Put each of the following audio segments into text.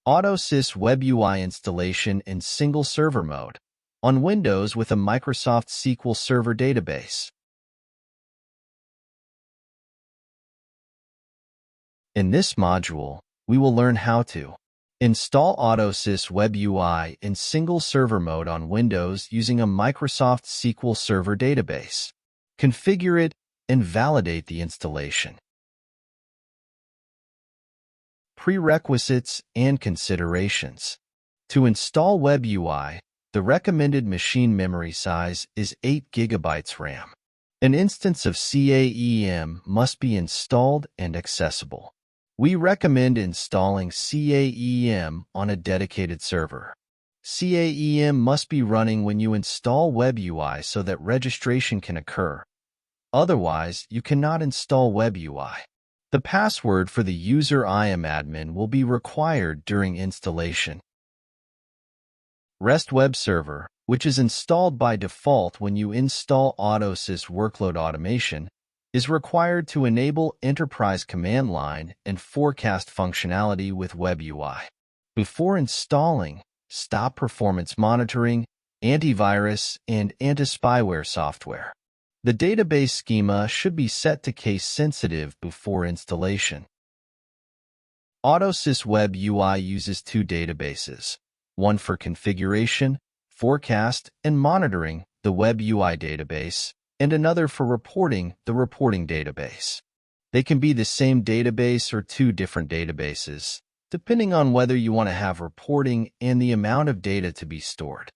AutoSys Web UI installation in single server mode on Windows with a Microsoft SQL Server database. In this module, we will learn how to install AutoSys Web UI in single server mode on Windows using a Microsoft SQL Server database, configure it, and validate the installation. Prerequisites and considerations. To install Web UI, the recommended machine memory size is 8 GB RAM. An instance of CAEM must be installed and accessible. We recommend installing CAEM on a dedicated server. CAEM must be running when you install Web UI so that registration can occur. Otherwise, you cannot install Web UI. The password for the user IAM will be required during installation. REST Web Server, which is installed by default when you install AutoSys Workload Automation, is required to enable enterprise command line and forecast functionality with Web UI. Before installing, stop performance monitoring, antivirus, and anti-spyware software. The database schema should be set to case-sensitive before installation. AutoSys Web UI uses two databases, one for configuration, forecast, and monitoring, the Web UI database, and another for reporting, the reporting database. They can be the same database or two different databases, depending on whether you want to have reporting and the amount of data to be stored.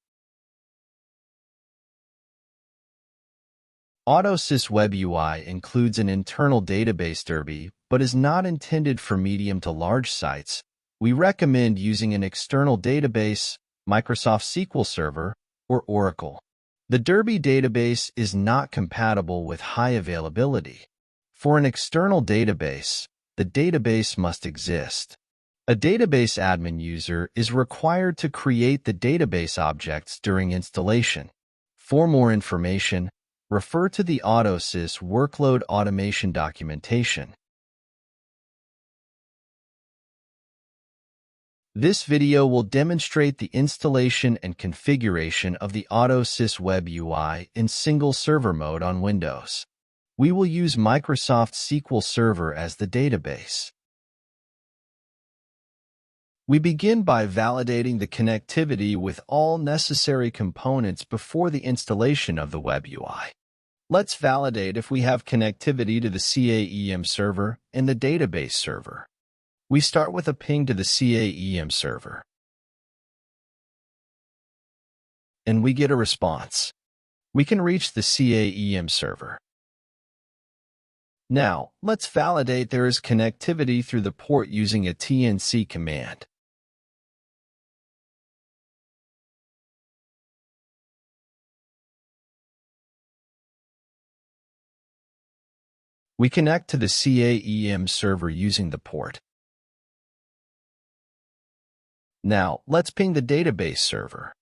AutoSys Web UI includes an internal database Derby, but is not intended for medium to large sites. We recommend using an external database, Microsoft SQL Server, or Oracle. The Derby database is not compatible with high availability. For an external database, the database must exist. A database admin user is required to create the database objects during installation. For more information, refer to the AutoSys Workload Automation documentation. This video will demonstrate the installation and configuration of the AutoSys Web UI in single server mode on Windows. We will use Microsoft SQL Server as the database. We begin by validating the connectivity with all necessary components before the installation of the Web UI. Let's validate if we have connectivity to the CAEM server and the database server. We start with a ping to the CAEM server, and we get a response. We can reach the CAEM server. Now, let's validate there is connectivity through the port using a TNC command. We connect to the CAEM server using the port. Now, let's ping the database server.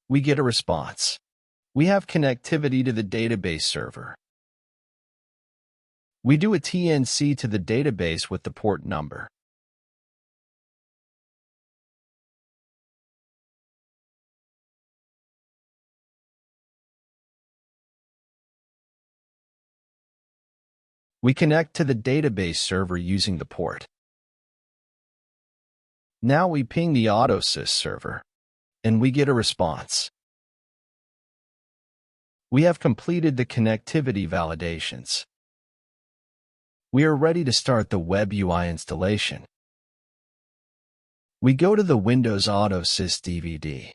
We get a response. We have connectivity to the database server. We do a TNC to the database with the port number. We connect to the database server using the port. Now we ping the AutoSys server, and we get a response. We have completed the connectivity validations. We are ready to start the Web UI installation. We go to the Windows AutoSys DVD.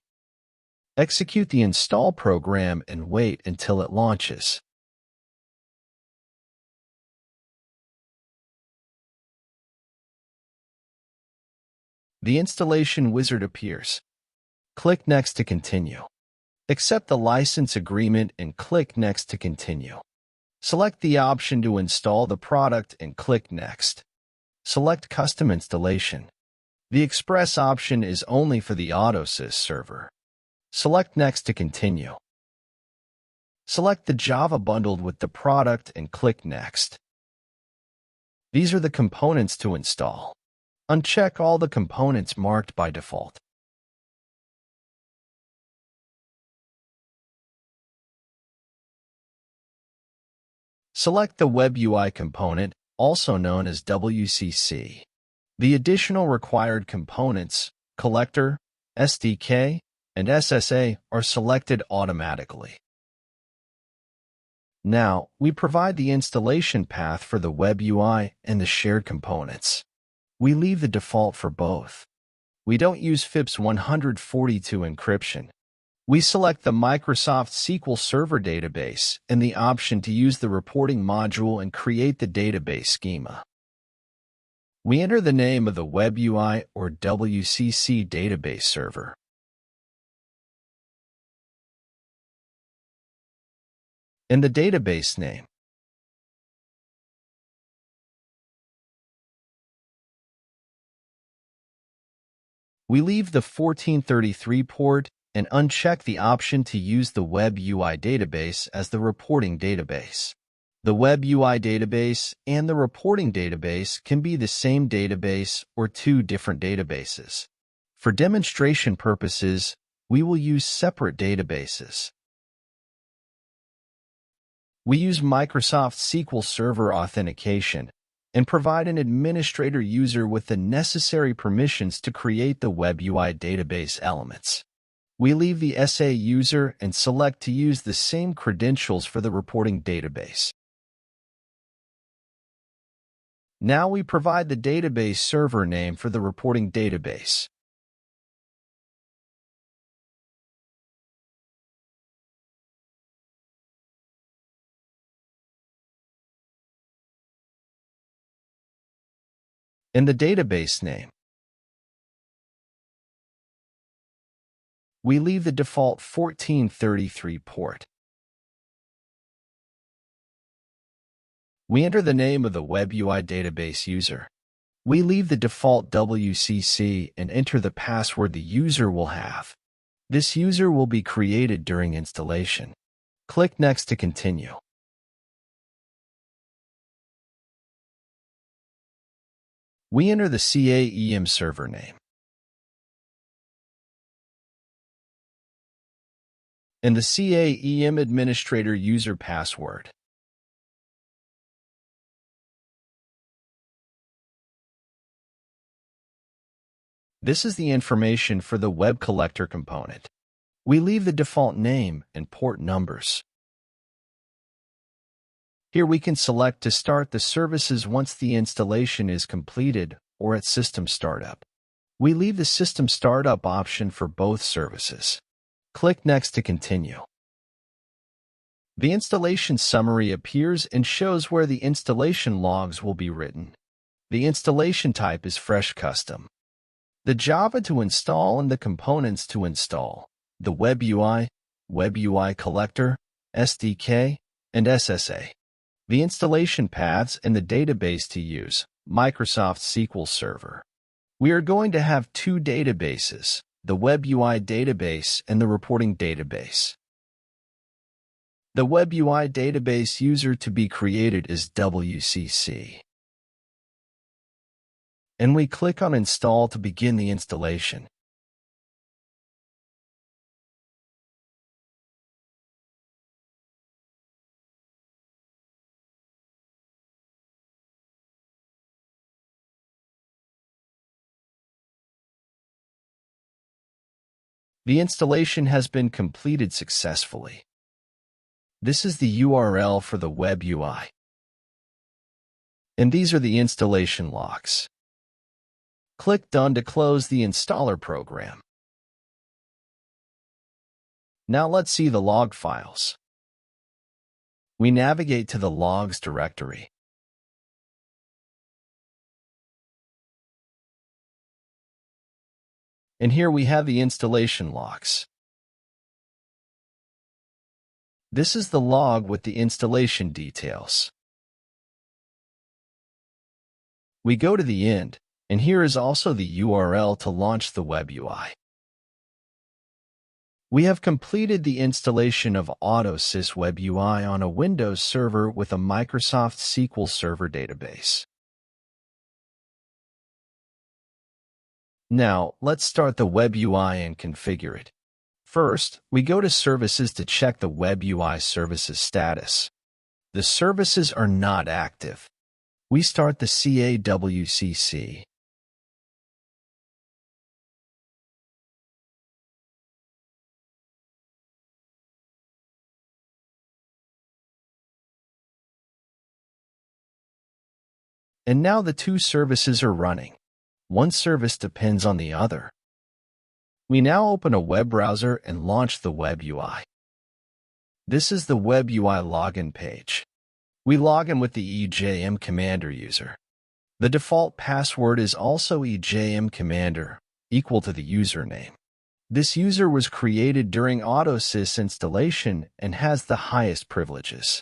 Execute the install program and wait until it launches. The installation wizard appears. Click Next to continue. Accept the license agreement and click Next to continue. Select the option to install the product and click Next. Select Custom Installation. The Express option is only for the AutoSys server. Select Next to continue. Select the Java bundled with the product and click Next. These are the components to install. Uncheck all the components marked by default. Select the Web UI component, also known as WCC. The additional required components, collector, SDK, and SSA are selected automatically. Now, we provide the installation path for the Web UI and the shared components. We leave the default for both. We don't use FIPS 142 encryption. We select the Microsoft SQL Server database and the option to use the reporting module and create the database schema. We enter the name of the Web UI or WCC database server. And the database name. We leave the 1433 port and uncheck the option to use the Web UI database as the reporting database. The Web UI database and the reporting database can be the same database or two different databases. For demonstration purposes, we will use separate databases. We use Microsoft SQL Server authentication and provide an administrator user with the necessary permissions to create the Web UI database elements. We leave the SA user and select to use the same credentials for the reporting database. Now we provide the database server name for the reporting database. And the database name. We leave the default 1433 port. We enter the name of the Web UI database user. We leave the default WCC and enter the password the user will have. This user will be created during installation. Click Next to continue. We enter the CAEM server name and the CAEM administrator user password. This is the information for the Web Collector component. We leave the default name and port numbers. Here we can select to start the services once the installation is completed or at system startup. We leave the system startup option for both services. Click Next to continue. The installation summary appears and shows where the installation logs will be written. The installation type is Fresh Custom. The Java to install and the components to install, the Web UI Collector, SDK, and SSA. The installation paths and the database to use, Microsoft SQL Server. We are going to have two databases, the Web UI database and the reporting database. The Web UI database user to be created is WCC. And we click on Install to begin the installation. The installation has been completed successfully. This is the URL for the Web UI. And these are the installation logs. Click Done to close the installer program. Now let's see the log files. We navigate to the Logs directory. And here we have the installation logs. This is the log with the installation details. We go to the end, and here is also the URL to launch the Web UI. We have completed the installation of AutoSys Web UI on a Windows server with a Microsoft SQL Server database. Now, let's start the web UI and configure it. First, we go to Services to check the web UI services status. The services are not active. We start the CAWCC. And now the two services are running. One service depends on the other. We now open a web browser and launch the web UI. This is the web UI login page. We log in with the EJM Commander user. The default password is also EJM Commander, equal to the username. This user was created during AutoSys installation and has the highest privileges.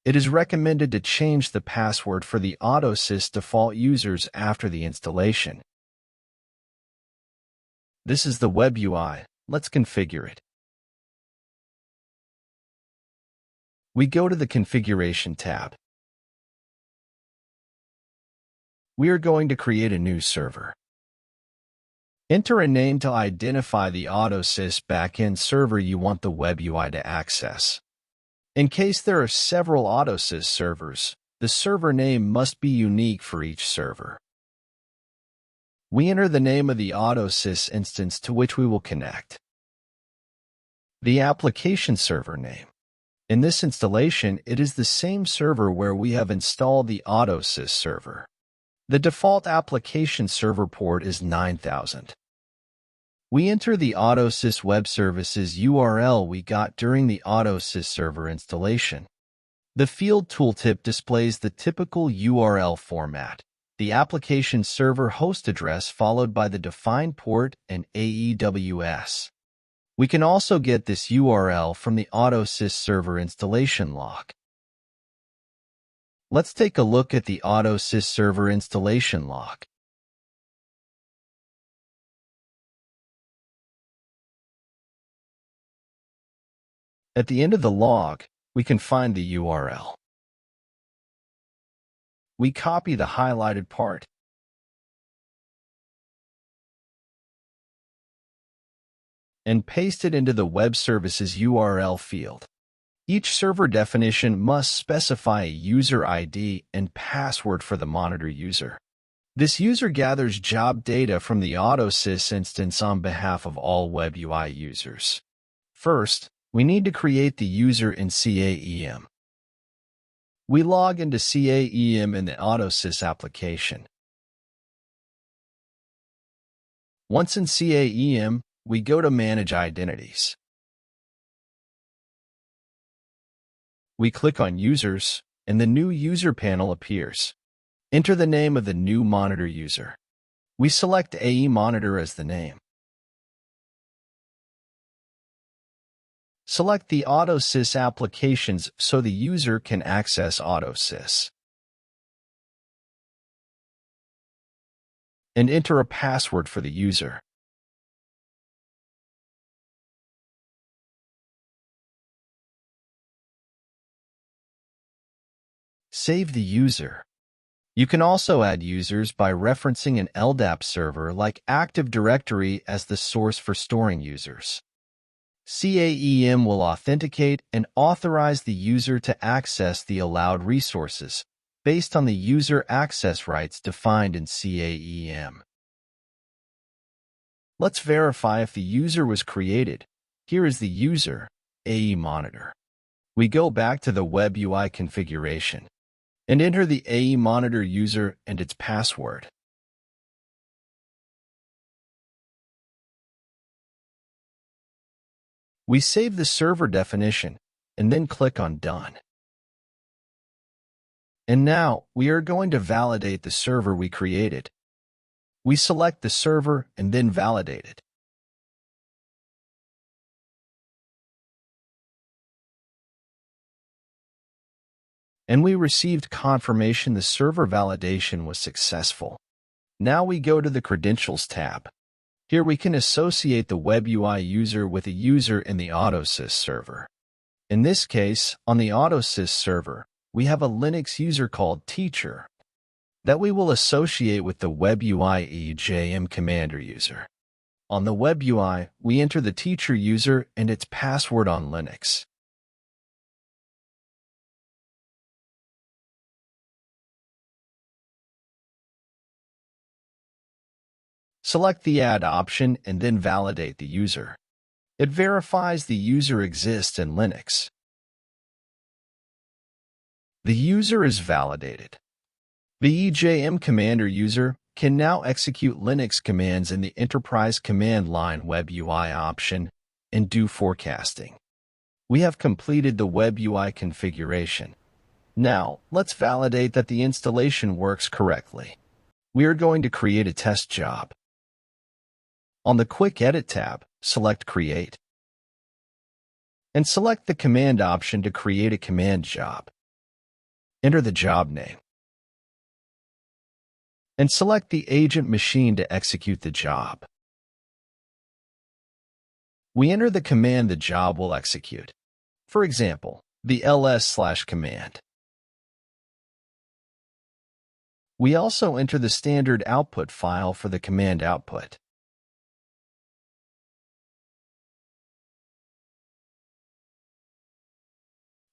It is recommended to change the password for the AutoSys default users after the installation. This is the web UI. Let's configure it. We go to the Configuration tab. We are going to create a new server. Enter a name to identify the AutoSys backend server you want the web UI to access. In case there are several AutoSys servers, the server name must be unique for each server. We enter the name of the AutoSys instance to which we will connect. The application server name. In this installation, it is the same server where we have installed the AutoSys server. The default application server port is 9000. We enter the AutoSys web services URL we got during the AutoSys server installation. The field tooltip displays the typical URL format, the application server host address followed by the defined port and AEWS. We can also get this URL from the AutoSys server installation log. Let's take a look at the AutoSys server installation log. At the end of the log, we can find the URL. We copy the highlighted part. And paste it into the web services URL field. Each server definition must specify a user ID and password for the monitor user. This user gathers job data from the AutoSys instance on behalf of all web UI users. First, we need to create the user in CAEM. We log into CAEM in the AutoSys application. Once in CAEM, we go to Manage Identities. We click on Users, and the new user panel appears. Enter the name of the new monitor user. We select AE Monitor as the name. Select the AutoSys applications so the user can access AutoSys. And enter a password for the user. Save the user. You can also add users by referencing an LDAP server like Active Directory as the source for storing users. CAEM will authenticate and authorize the user to access the allowed resources based on the user access rights defined in CAEM. Let's verify if the user was created. Here is the user, AE Monitor. We go back to the web UI configuration and enter the AE Monitor user and its password. We save the server definition and then click on Done. And now we are going to validate the server we created. We select the server and then validate it. And we received confirmation the server validation was successful. Now we go to the Credentials tab. Here we can associate the web UI user with a user in the AutoSys server. In this case, on the AutoSys server, we have a Linux user called Teacher. that we will associate with the WebUI EJM Commander user. On the WebUI, we enter the teacher user and its password on Linux. Select the Add option and then validate the user. It verifies the user exists in Linux. The user is validated. The EJM Commander user can now execute Linux commands in the Enterprise Command Line WebUI option and do forecasting. We have completed the WebUI configuration. Now, let's validate that the installation works correctly. We are going to create a test job. On the Quick Edit tab, select Create, and select the Command option to create a command job. Enter the job name, and select the agent machine to execute the job. We enter the command the job will execute. For example, the ls/command. We also enter the standard output file for the command output.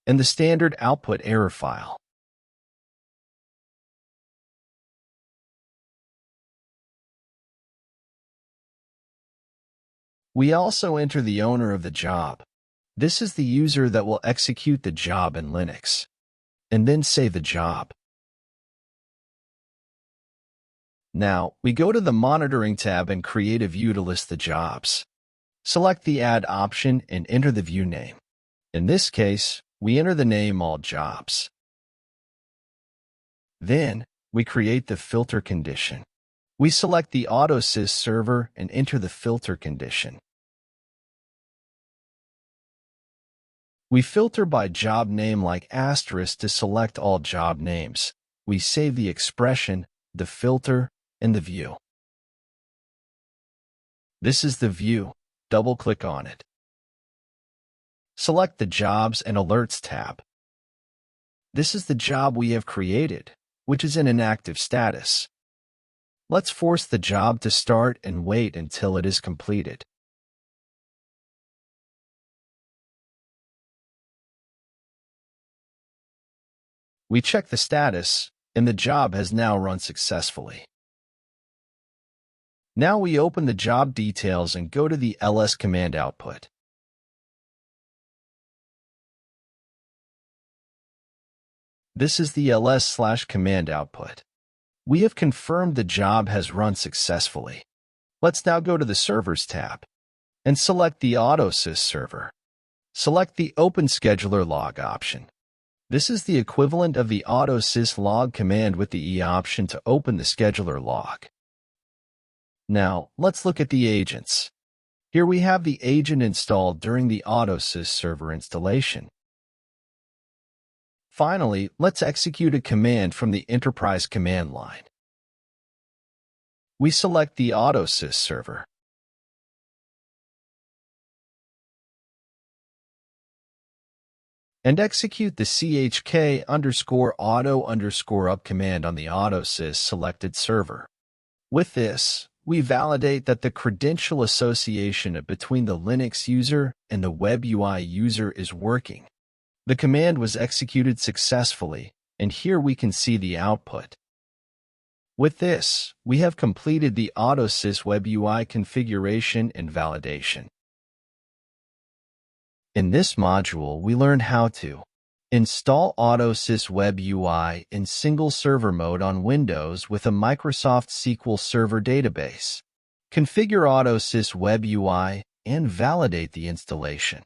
And the standard output error file. We also enter the owner of the job. This is the user that will execute the job in Linux. And then save the job. Now, we go to the Monitoring tab and create a view to list the jobs. Select the Add option and enter the view name. In this case, we enter the name All Jobs. Then, we create the filter condition. We select the AutoSys server and enter the filter condition. We filter by job name like asterisk to select all job names. We save the expression, the filter, and the view. This is the view. Double-click on it. Select the Jobs and Alerts tab. This is the job we have created, which is in an active status. Let's force the job to start and wait until it is completed. We check the status, and the job has now run successfully. Now we open the job details and go to the ls command output. This is the ls/command output. We have confirmed the job has run successfully. Let's now go to the Servers tab and select the AutoSys server. Select the Open Scheduler Log option. This is the equivalent of the AutoSys log command with the E option to open the scheduler log. Now, let's look at the agents. Here we have the agent installed during the AutoSys server installation. Finally, let's execute a command from the Enterprise Command Line. We select the AutoSys server. And execute the chk_auto_up command on the AutoSys selected server. With this, we validate that the credential association between the Linux user and the WebUI user is working. The command was executed successfully, and here we can see the output. With this, we have completed the AutoSys WebUI configuration and validation. In this module, we learned how to install AutoSys WebUI in single server mode on Windows with a Microsoft SQL Server database, configure AutoSys WebUI, and validate the installation.